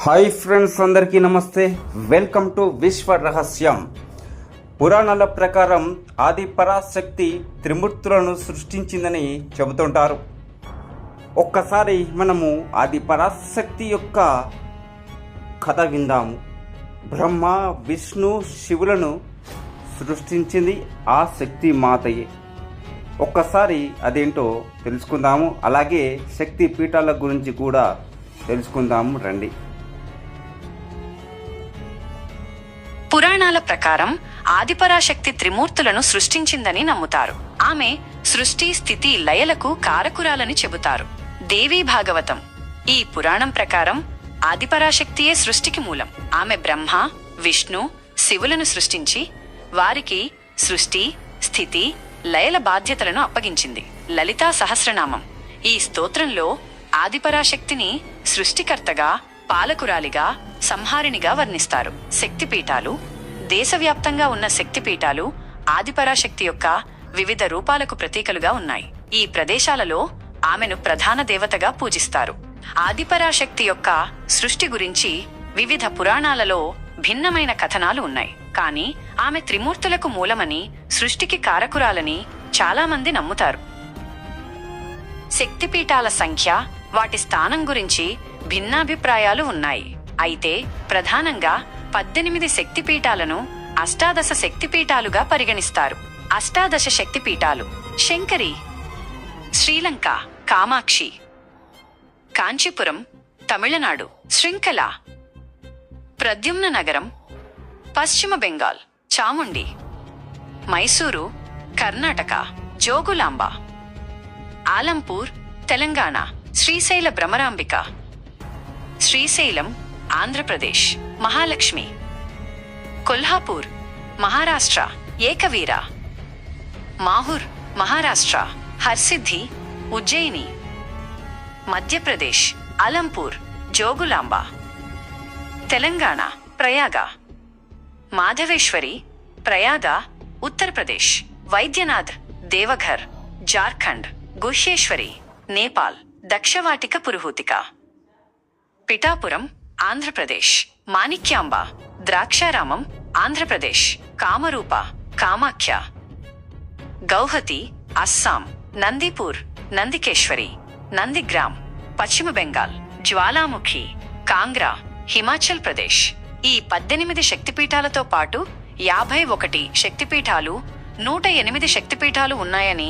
Hi friends, అందరికీ నమస్తే. Welcome to విశ్వ రహస్యం. పురాణాల ప్రకారం ఆది పరాశక్తి త్రిమూర్తులను సృష్టించిందని చెబుతుంటారు. ఒక్కసారి మనము ఆది పరాశక్తి యొక్క కథ విందాము. బ్రహ్మ, విష్ణు, శివులను సృష్టించింది ఆ శక్తి మాతయే. ఒక్కసారి అదేంటో తెలుసుకుందాము. అలాగే శక్తి పీఠాల గురించి కూడా తెలుసుకుందాము రండి. పురాణాల ప్రకారం ఆదిపరాశక్తి త్రిమూర్తులను సృష్టించిందని నమ్ముతారు. ఆమె సృష్టి, స్థితి, లయలకు కారకురాలని చెబుతారు. దేవీ భాగవతం ఈ పురాణం ప్రకారం ఆదిపరాశక్తియే సృష్టికి మూలం. ఆమె బ్రహ్మ, విష్ణు, శివులను సృష్టించి వారికి సృష్టి, స్థితి, లయల బాధ్యతలను అప్పగించింది. లలితా సహస్రనామం ఈ స్తోత్రంలో ఆదిపరాశక్తిని సృష్టికర్తగా, పాలకురాలిగా, సంహారిణిగా వర్ణిస్తారు. శక్తిపీఠాలు దేశవ్యాప్తంగా ఉన్న శక్తిపీఠాలు ఆదిపరాశక్తి యొక్క వివిధ రూపాలకు ప్రతీకలుగా ఉన్నాయి. ఈ ప్రదేశాలలో ఆమెను ప్రధాన దేవతగా పూజిస్తారు. ఆదిపరాశక్తి యొక్క సృష్టి గురించి వివిధ పురాణాలలో భిన్నమైన కథనాలు ఉన్నాయి. కానీ ఆమె త్రిమూర్తులకు మూలమని, సృష్టికి కారకురాలని చాలా మంది నమ్ముతారు. శక్తిపీఠాల సంఖ్య, వాటి స్థానం గురించి భిన్నాభిప్రాయాలు ఉన్నాయి. అయితే ప్రధానంగా 18 శక్తిపీఠాలను అష్టాదశ శక్తిపీఠాలుగా పరిగణిస్తారు. అష్టాదశ శక్తిపీఠాలు: శంకరి, శ్రీలంక, కామాక్షి, కాంచీపురం, తమిళనాడు, శృంఖల, ప్రద్యుమ్న నగరం, పశ్చిమ బెంగాల్, చాముండి, మైసూరు, కర్ణాటక, జోగులాంబ, ఆలంపూర్, తెలంగాణ, శ్రీశైల భ్రమరాంబిక, శ్రీశైలం, ఆంధ్రప్రదేశ్, మహాలక్ష్మి, కొల్హాపూర్, మహారాష్ట్ర, ఏకవీర, మాహూర్, మహారాష్ట్ర, హర్సిద్ధి, ఉజ్జయిని, మధ్యప్రదేశ్, అలంపూర్, జోగులాంబ, తెలంగాణ, ప్రయాగ, మాధవేశ్వరి, ప్రయాగ, ఉత్తరప్రదేశ్, వైద్యనాథ్, దేవఘర్, జార్ఖండ్, గుహ్యేశ్వరి, నేపాల్, దక్షవాటిక పురుహూతిక, పిఠాపురం, ఆంధ్రప్రదేశ్, మాణిక్యాంబ, ద్రాక్షారామం, ఆంధ్రప్రదేశ్, కామరూప, కామాఖ్య, గౌహతి, అస్సాం, నందిపూర్, నందికేశ్వరి, నందిగ్రామ్, పశ్చిమ బెంగాల్, జ్వాలాముఖి, కాంగ్రా, హిమాచల్ ప్రదేశ్. ఈ 18 శక్తిపీఠాలతో పాటు 51 శక్తిపీఠాలు, 108 శక్తిపీఠాలు ఉన్నాయని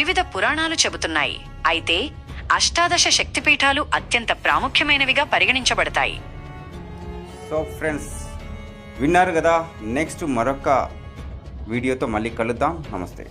వివిధ పురాణాలు చెబుతున్నాయి. అయితే అష్టాదశ శక్తిపీఠాలు అత్యంత ప్రాముఖ్యమైనవిగా పరిగణించబడతాయి. సో ఫ్రెండ్స్, విన్నారు కదా. నెక్స్ట్ మరొక వీడియోతో మళ్ళీ కలుద్దాం. నమస్తే.